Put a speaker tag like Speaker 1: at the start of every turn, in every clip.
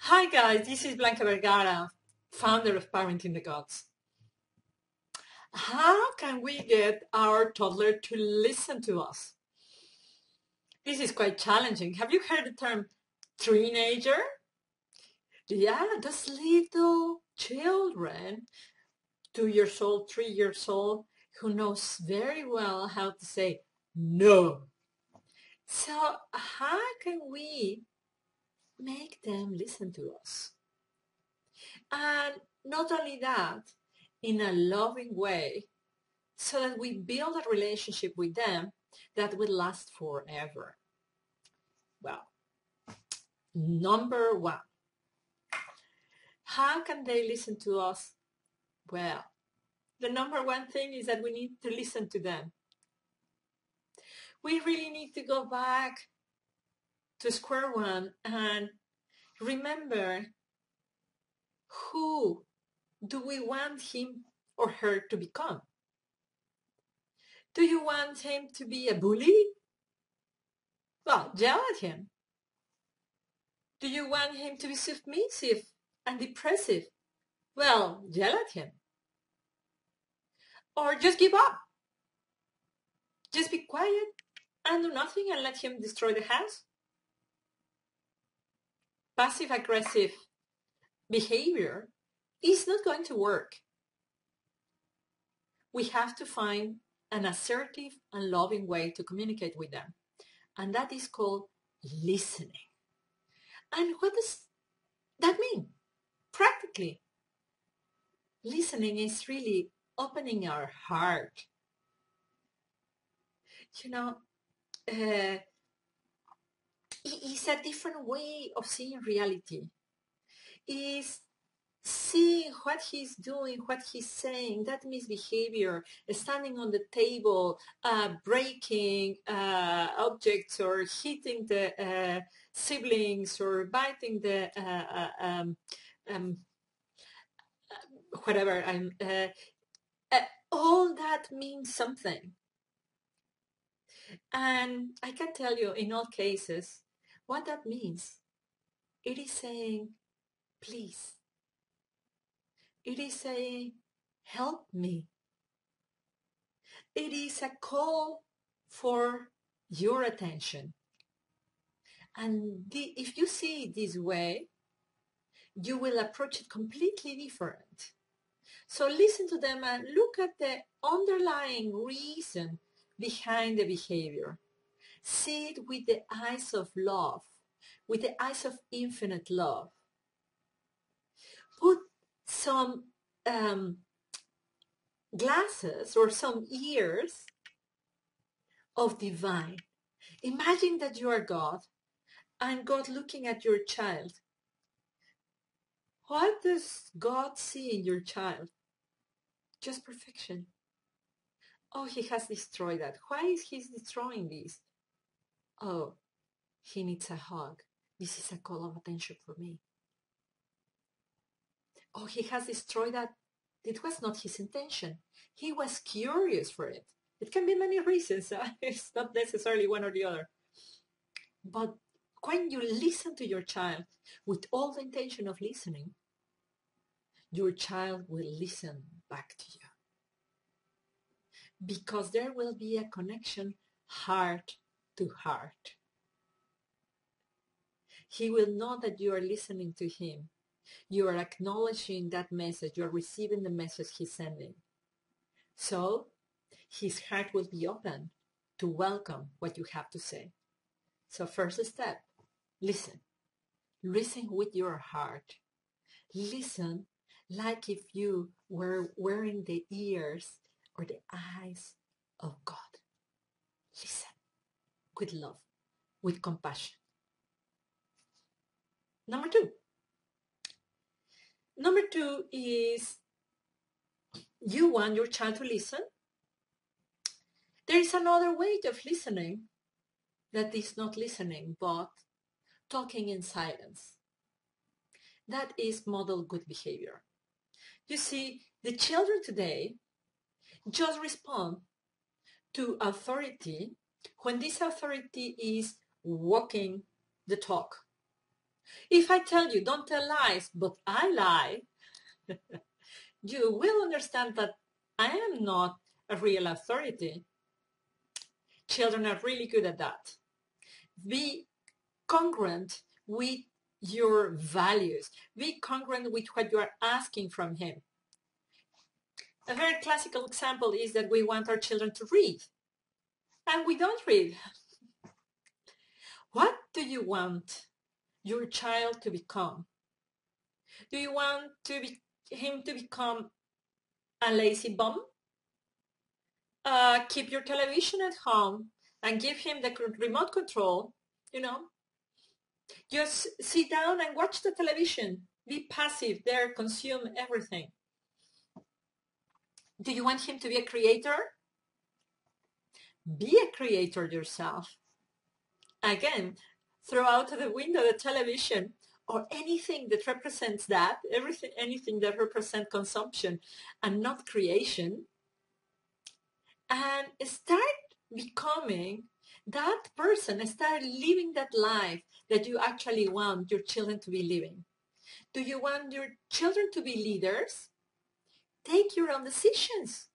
Speaker 1: Hi guys, this is Blanca Vergara, founder of Parenting the Gods. How can we get our toddler to listen to us? This is quite challenging. Have you heard the term teenager? Yeah, those little children, 2 years old, 3 years old, who knows very well how to say no. So how can we make them listen to us? And not only that, in a loving way, so that we build a relationship with them that will last forever. Well, number one, how can they listen to us? Well, the number one thing is that we need to listen to them. We really need to go back to square one and remember, who do we want him or her to become? Do you want him to be a bully? Well, yell at him. Do you want him to be submissive and depressive? Well, yell at him. Or just give up. Just be quiet and do nothing and let him destroy the house. Passive-aggressive behavior is not going to work. We have to find an assertive and loving way to communicate with them. And that is called listening. And what does that mean? Practically, listening is really opening our heart. You know, it is a different way of seeing reality. Is seeing what he's doing, what he's saying, that misbehavior, standing on the table, breaking objects or hitting the siblings or biting the whatever. All that means something. And I can tell you in all cases what that means. It is saying, please. It is saying, help me. It is a call for your attention. And if you see it this way, you will approach it completely different. So listen to them and look at the underlying reason behind the behavior. See it with the eyes of love, with the eyes of infinite love. Put some glasses or some ears of divine. Imagine that you are God and God looking at your child. What does God see in your child? Just perfection. Oh, he has destroyed that. Why is he destroying this? Oh, he needs a hug. This is a call of attention for me. Oh, he has destroyed that. It was not his intention. He was curious for it. It can be many reasons. It's not necessarily one or the other. But when you listen to your child with all the intention of listening, your child will listen back to you. Because there will be a connection heart to heart. He will know that you are listening to him. You are acknowledging that message. You are receiving the message he's sending. So his heart will be open to welcome what you have to say. So first step, listen. Listen with your heart. Listen like if you were wearing the ears or the eyes of God. Listen with love, with compassion. Number two is you want your child to listen. There is another way of listening that is not listening, but talking in silence. That is model good behavior. You see, the children today just respond to authority when this authority is walking the talk. If I tell you, don't tell lies, but I lie, you will understand that I am not a real authority. Children are really good at that. Be congruent with your values. Be congruent with what you are asking from him. A very classical example is that we want our children to read, and we don't read. What do you want your child to become? Do you want him to become a lazy bum? Keep your television at home and give him the remote control, you know. Just sit down and watch the television. Be passive there, consume everything. Do you want him to be a creator? Be a creator yourself. Again, throw out of the window the television or anything that represents that, anything that represents consumption and not creation, and start becoming that person, start living that life that you actually want your children to be living. Do you want your children to be leaders? Take your own decisions.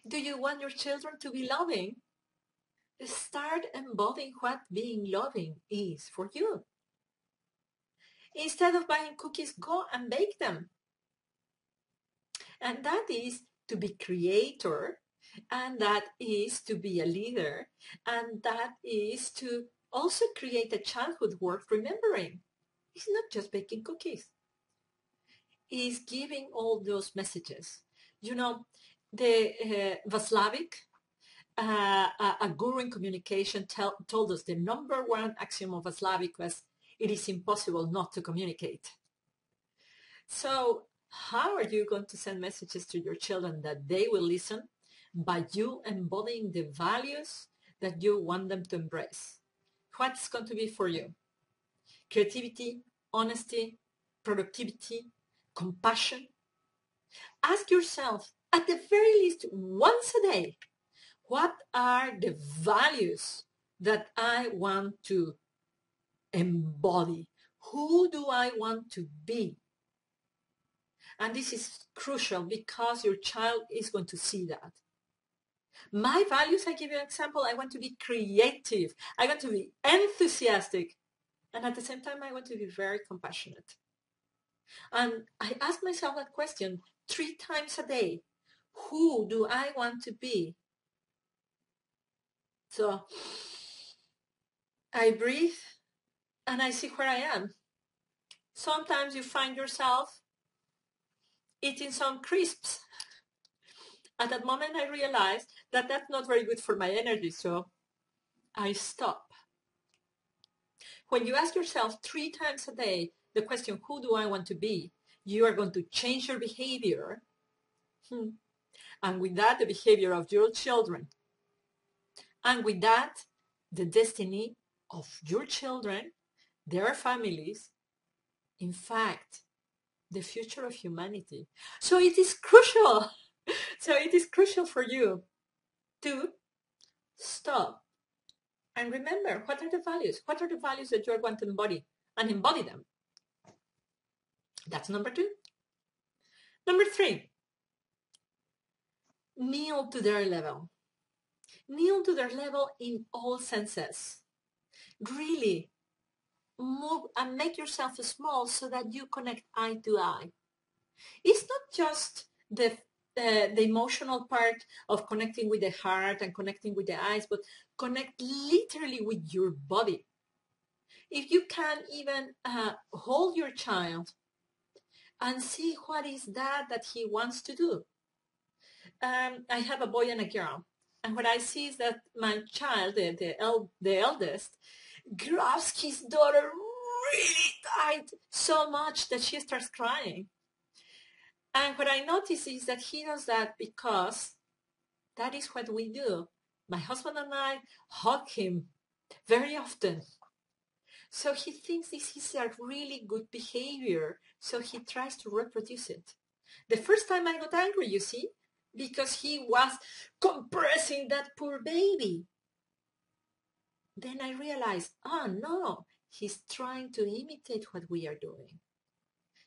Speaker 1: Do you want your children to be loving? Start embodying what being loving is for you. Instead of buying cookies, go and bake them. And that is to be creator, and that is to be a leader, and that is to also create a childhood worth remembering. It's not just baking cookies. It's giving all those messages. You know, the Vaslavik, a guru in communication, told us the number one axiom of Vaslavik was, it is impossible not to communicate. So how are you going to send messages to your children that they will listen? By you embodying the values that you want them to embrace. What's going to be for you? Creativity, honesty, productivity, compassion. Ask yourself, at the very least once a day, what are the values that I want to embody? Who do I want to be? And this is crucial because your child is going to see that. My values, I give you an example. I want to be creative. I want to be enthusiastic. And at the same time, I want to be very compassionate. And I ask myself that question 3 times a day. Who do I want to be? So I breathe and I see where I am. Sometimes you find yourself eating some crisps. At that moment, I realized that that's not very good for my energy, so I stop. When you ask yourself 3 times a day the question, who do I want to be? You are going to change your behavior. And with that, the behavior of your children. And with that, the destiny of your children, their families, in fact, the future of humanity. So it is crucial. So it is crucial for you to stop and remember, what are the values? What are the values that you are going to embody? And embody them. That's number 2. Number 3, kneel to their level. Kneel to their level in all senses. Really move and make yourself small so that you connect eye to eye. It's not just the emotional part of connecting with the heart and connecting with the eyes, but connect literally with your body. If you can even hold your child and see what is that he wants to do. I have a boy and a girl. And what I see is that my child, the eldest, grabs his daughter really tight, so much that she starts crying. And what I notice is that he does that because that is what we do. My husband and I hug him very often. So he thinks this is a really good behavior, so he tries to reproduce it. The first time I got angry, you see, because he was compressing that poor baby. Then I realized, oh no, he's trying to imitate what we are doing.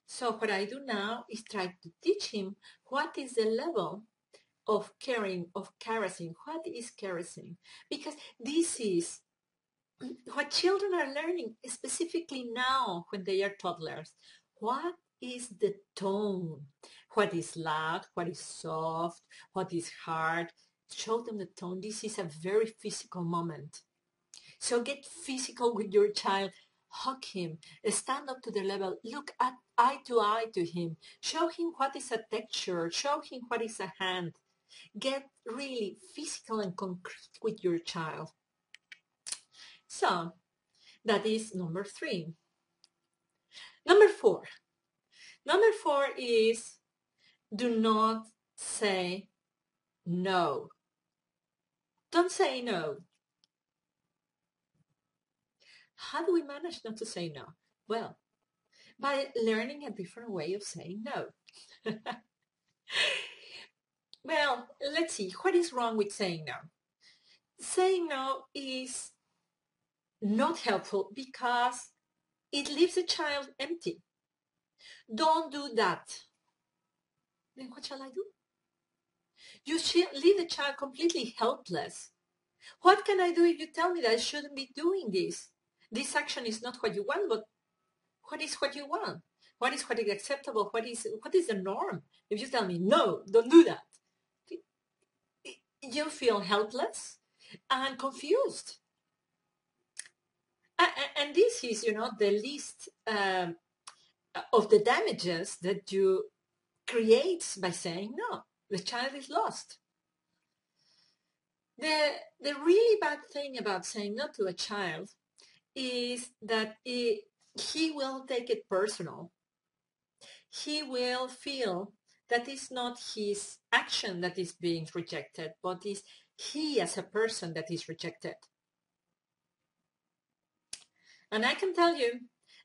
Speaker 1: So what I do now is try to teach him what is the level of caring, of caressing. What is caressing? Because this is what children are learning, specifically now when they are toddlers. What is the tone? What is loud? What is soft? What is hard? Show them the tone. This is a very physical moment. So get physical with your child. Hug him. Stand up to the level. Look at eye to him. Show him what is a texture. Show him what is a hand. Get really physical and concrete with your child. So that is number 3. Number 4. Number 4 is do not say no. Don't say no. How do we manage not to say no? Well, by learning a different way of saying no. Well, let's see. What is wrong with saying no? Saying no is not helpful because it leaves the child empty. Don't do that. Then what shall I do? You leave the child completely helpless. What can I do if you tell me that I shouldn't be doing this? This action is not what you want, but what is what you want? What is acceptable? What is the norm? If you tell me, no, don't do that, you feel helpless and confused. And this is, the least of the damages that you create by saying no. The child is lost. The really bad thing about saying no to a child is that he will take it personal. He will feel that it's not his action that is being rejected, but it's he as a person that is rejected. And I can tell you,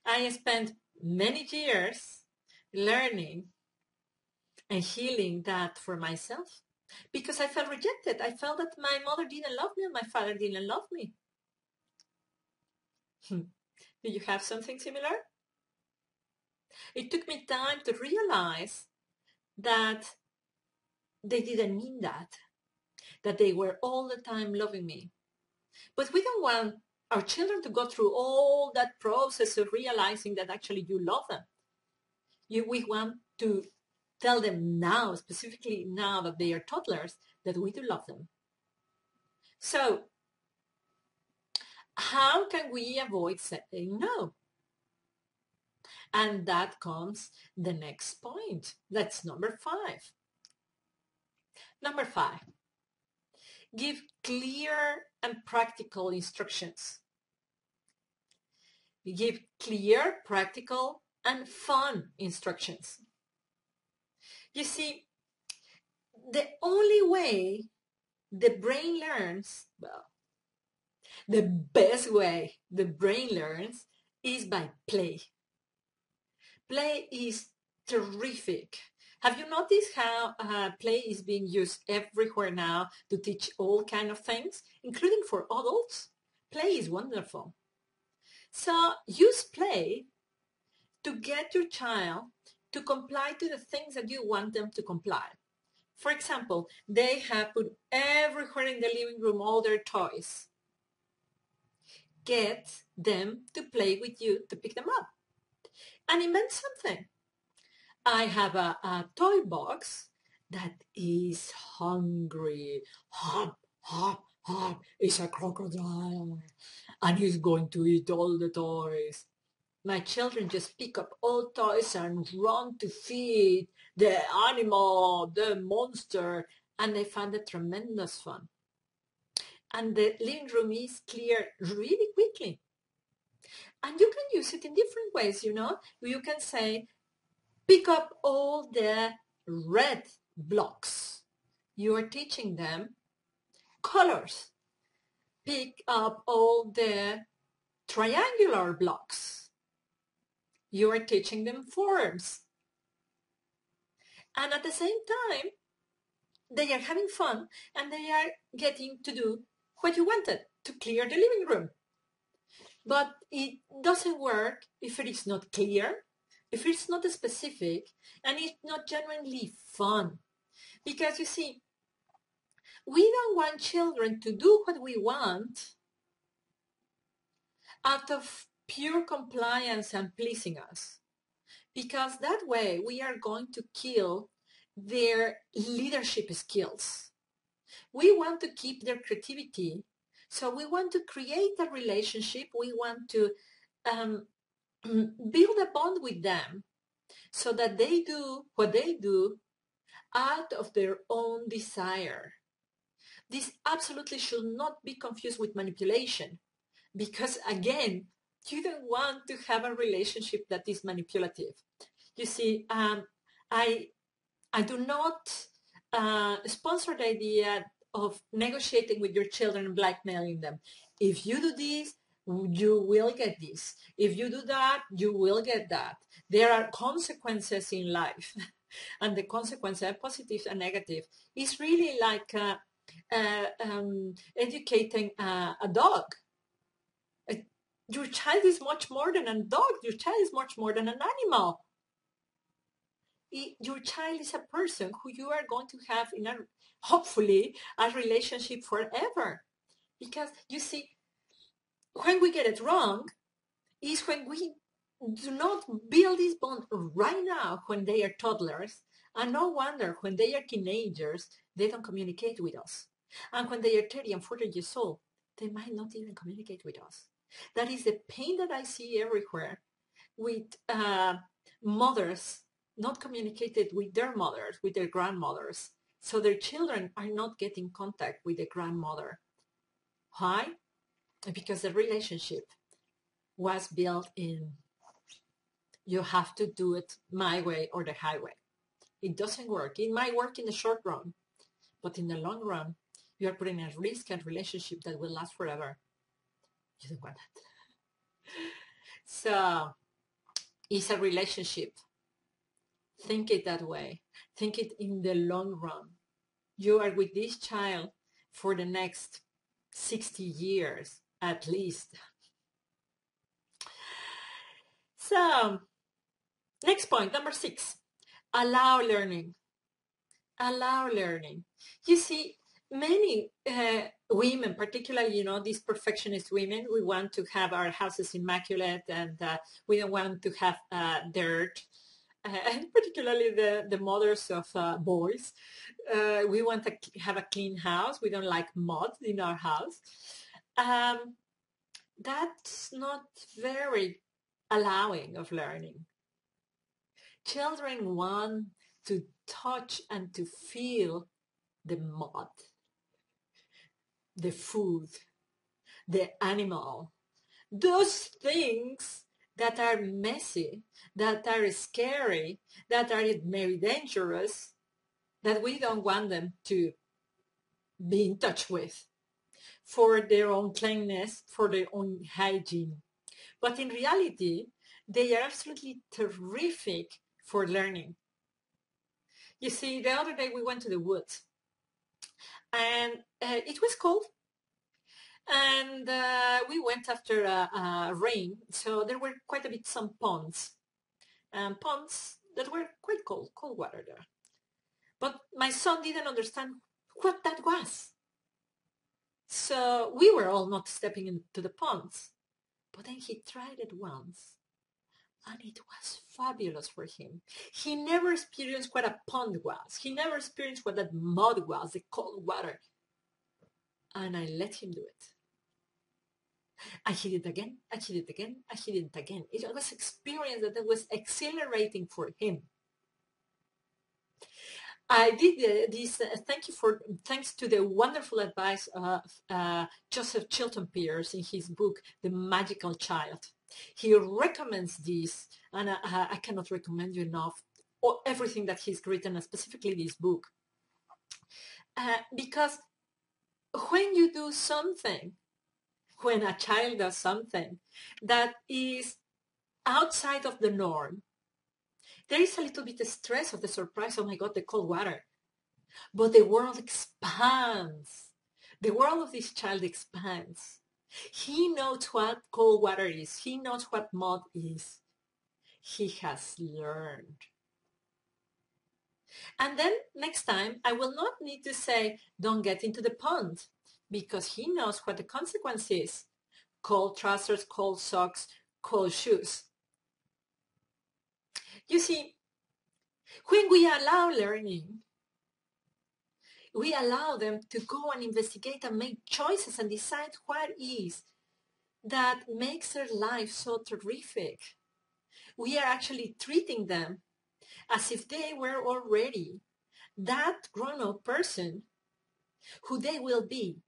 Speaker 1: I spent many years learning and healing that for myself because I felt rejected. I felt that my mother didn't love me and my father didn't love me. Do you have something similar? It took me time to realize that they didn't mean that they were all the time loving me. But we don't want our children to go through all that process of realizing that actually you love them. We want to tell them now, specifically now that they are toddlers, that we do love them. So how can we avoid saying no? And that comes the next point. That's number 5. Number 5, give clear and practical instructions. Give clear, practical, and fun instructions. You see, the only way the brain learns, well, the best way the brain learns is by play. Play is terrific. Have you noticed how play is being used everywhere now to teach all kinds of things, including for adults? Play is wonderful. So use play to get your child to comply to the things that you want them to comply. For example, they have put everywhere in the living room all their toys. Get them to play with you to pick them up and invent something. I have a toy box that is hungry. Hop, hop, hop. It's a crocodile. And he's going to eat all the toys. My children just pick up all toys and run to feed the animal, the monster, and they find it tremendous fun. And the living room is clear really quickly. And you can use it in different ways, You can say, pick up all the red blocks. You are teaching them colors. Pick up all the triangular blocks. You are teaching them forms. And at the same time, they are having fun and they are getting to do what you wanted, to clear the living room. But it doesn't work if it is not clear, if it's not specific, and it's not genuinely fun. Because you see, we don't want children to do what we want out of pure compliance and pleasing us. Because that way we are going to kill their leadership skills. We want to keep their creativity. So we want to create a relationship. We want to um, build a bond with them so that they do what they do out of their own desire. This absolutely should not be confused with manipulation because, again, you don't want to have a relationship that is manipulative. You see, I do not sponsor the idea of negotiating with your children and blackmailing them. If you do this, you will get this. If you do that, you will get that. There are consequences in life, and the consequences are positive and negative. It's really like educating a dog. Your child is much more than a dog. Your child is much more than an animal. Your child is a person who you are going to have in a, hopefully, a relationship forever. Because you see, when we get it wrong is when we do not build this bond right now when they are toddlers, and no wonder when they are teenagers they don't communicate with us, and when they are 30 and 40 years old they might not even communicate with us. That is the pain that I see everywhere with mothers not communicated with their mothers, with their grandmothers. So their children are not getting contact with the grandmother. Why? Because the relationship was built in, you have to do it my way or the highway. It doesn't work. It might work in the short run, but in the long run, you are putting at risk a relationship that will last forever. You don't want that. So it's a relationship. Think it that way. Think it in the long run. You are with this child for the next 60 years at least. So, next point, number 6, allow learning. Allow learning. You see, many women, particularly, these perfectionist women, we want to have our houses immaculate and we don't want to have dirt. And particularly the mothers of boys, we want to have a clean house. We don't like mud in our house. That's not very allowing of learning. Children want to touch and to feel the mud, the food, the animal, those things that are messy, that are scary, that are very dangerous, that we don't want them to be in touch with for their own cleanliness, for their own hygiene. But in reality, they are absolutely terrific for learning. You see, the other day we went to the woods and it was cold, and we went after rain, so there were quite a bit some ponds, ponds that were quite cold water there. But my son didn't understand what that was. So we were all not stepping into the ponds. But then he tried it once, and it was fabulous for him. He never experienced what a pond was. He never experienced what that mud was, the cold water. And I let him do it. I hit it again, I hit it again, I hit it again. It was an experience that was exhilarating for him. I did this, thanks to the wonderful advice of Joseph Chilton Pierce in his book, The Magical Child. He recommends this, and I cannot recommend you enough everything that he's written, specifically this book. Because when you do something, when a child does something that is outside of the norm, there is a little bit of stress of the surprise, oh my God, the cold water. But the world expands. The world of this child expands. He knows what cold water is. He knows what mud is. He has learned. And then next time, I will not need to say, don't get into the pond, because he knows what the consequence is. Cold trousers, cold socks, cold shoes. You see, when we allow learning, we allow them to go and investigate and make choices and decide what is that makes their life so terrific. We are actually treating them as if they were already that grown-up person who they will be,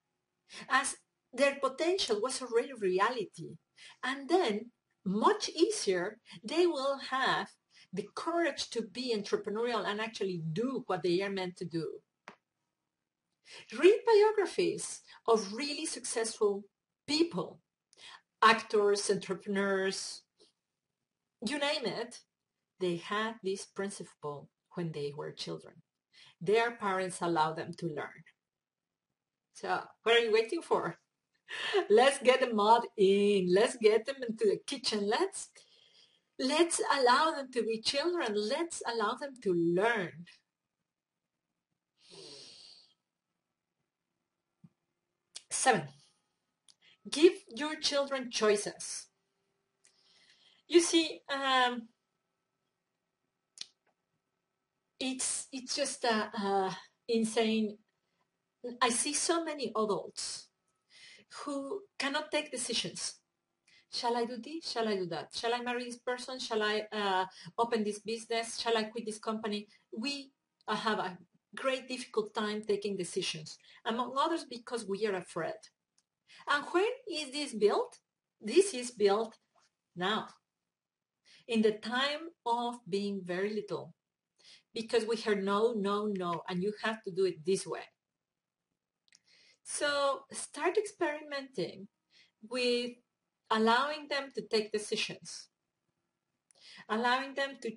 Speaker 1: as their potential was already reality. And then, much easier, they will have the courage to be entrepreneurial and actually do what they are meant to do. Read biographies of really successful people, actors, entrepreneurs, you name it. They had this principle when they were children. Their parents allowed them to learn. So what are you waiting for? Let's get the mud in. Let's get them into the kitchen. Let's allow them to be children. Let's allow them to learn. Seven, give your children choices. You see, it's just insane. I see so many adults who cannot take decisions. Shall I do this? Shall I do that? Shall I marry this person? Shall I open this business? Shall I quit this company? We have a great difficult time taking decisions, among others because we are afraid. And when is this built? This is built now, in the time of being very little, because we hear no, no, no, and you have to do it this way. So start experimenting with allowing them to take decisions, allowing them to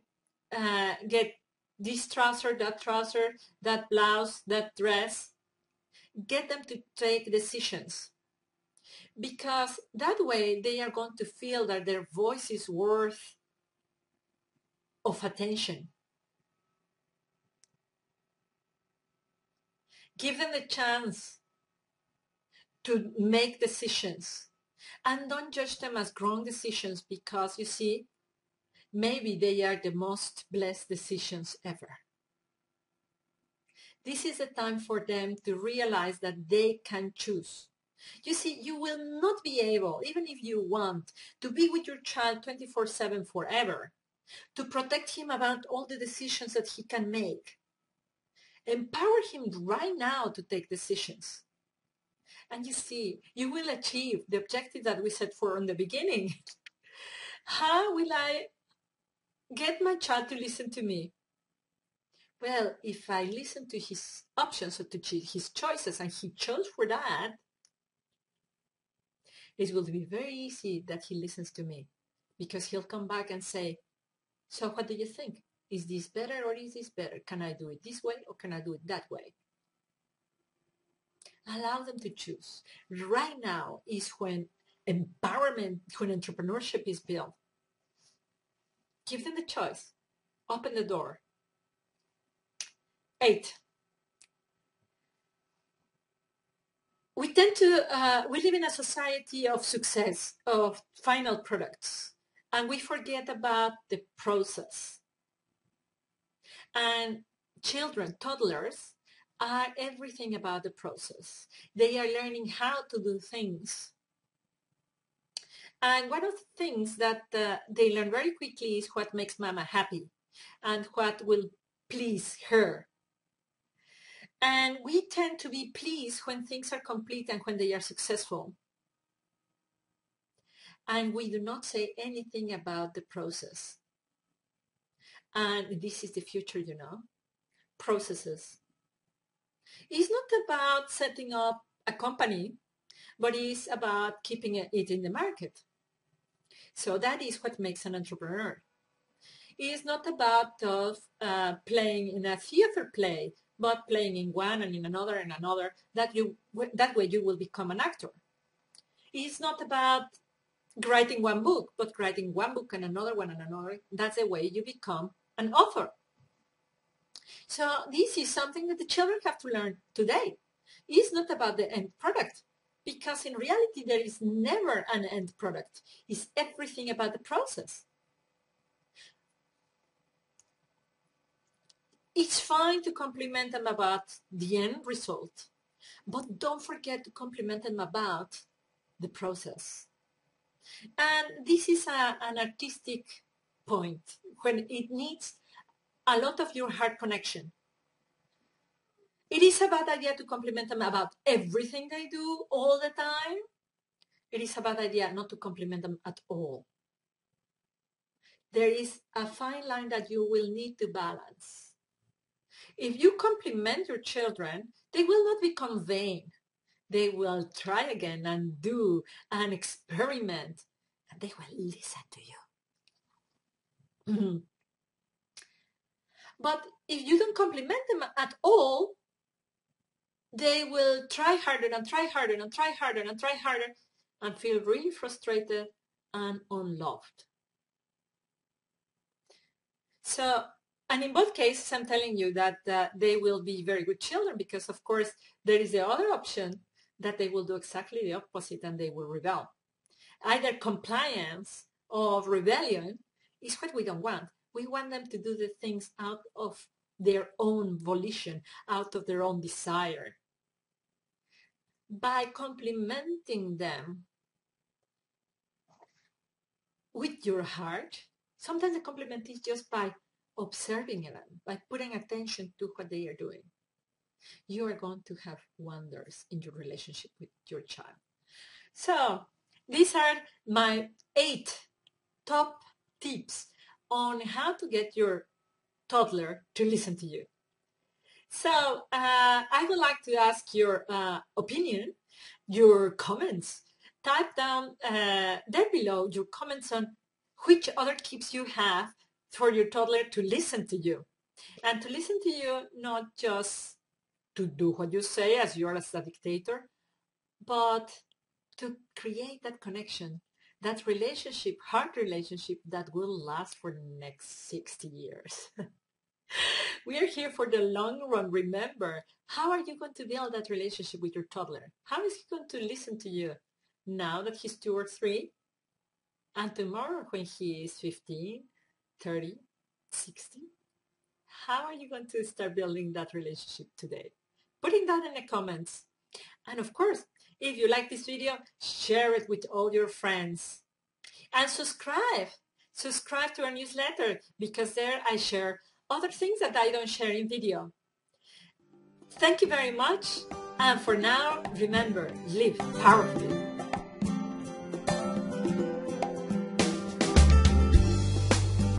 Speaker 1: get this trouser, that blouse, that dress, get them to take decisions. Because that way they are going to feel that their voice is worth of attention. Give them the chance to make decisions. And don't judge them as wrong decisions, because you see, maybe they are the most blessed decisions ever. This is a time for them to realize that they can choose. You see, you will not be able, even if you want, to be with your child 24/7 forever, to protect him about all the decisions that he can make. Empower him right now to take decisions. And you see, you will achieve the objective that we set for in the beginning. How will I get my child to listen to me? Well, if I listen to his options or to his choices and he chose for that, it will be very easy that he listens to me, because he'll come back and say, so what do you think? Is this better or is this better? Can I do it this way or can I do it that way? Allow them to choose. Right now is when empowerment, when entrepreneurship is built. Give them the choice. Open the door. 8. We tend to, we live in a society of success, of final products, and we forget about the process. And children, toddlers, are everything about the process. They are learning how to do things. And one of the things that they learn very quickly is what makes mama happy and what will please her. And we tend to be pleased when things are complete and when they are successful. And we do not say anything about the process. And this is the future, you know, processes. It's not about setting up a company, but it's about keeping it in the market. So that is what makes an entrepreneur. It is not about playing in a theater play, but playing in one and in another and another. That way you will become an actor. It's not about writing one book, but writing one book and another one and another. That's the way you become an author. So this is something that the children have to learn today. It's not about the end product, because in reality there is never an end product. It's everything about the process. It's fine to compliment them about the end result, but don't forget to compliment them about the process. And this is an artistic point when it needs a lot of your heart connection. It is a bad idea to compliment them about everything they do all the time. It is a bad idea not to compliment them at all. There is a fine line that you will need to balance. If you compliment your children, they will not become vain. They will try again and do and experiment, and they will listen to you. But if you don't compliment them at all, they will try harder and try harder and try harder and try harder and feel really frustrated and unloved. So, and in both cases, I'm telling you that they will be very good children, because of course there is the other option that they will do exactly the opposite and they will rebel. Either compliance or rebellion is what we don't want. We want them to do the things out of their own volition, out of their own desire. By complimenting them with your heart, sometimes the compliment is just by observing them, by putting attention to what they are doing. You are going to have wonders in your relationship with your child. So these are my 8 top tips on how to get your toddler to listen to you. So I would like to ask your opinion, your comments. Type down there below your comments on which other tips you have for your toddler to listen to you. And to listen to you, not just to do what you say as you are as a dictator, but to create that connection, that relationship, heart relationship that will last for the next 60 years. We are here for the long run. Remember, how are you going to build that relationship with your toddler? How is he going to listen to you now that he's 2 or 3? And tomorrow when he is 15, 30, 60? How are you going to start building that relationship today? Putting that in the comments. And of course, if you like this video, share it with all your friends. And subscribe. Subscribe to our newsletter, because there I share other things that I don't share in video. Thank you very much. And for now, remember, live powerfully.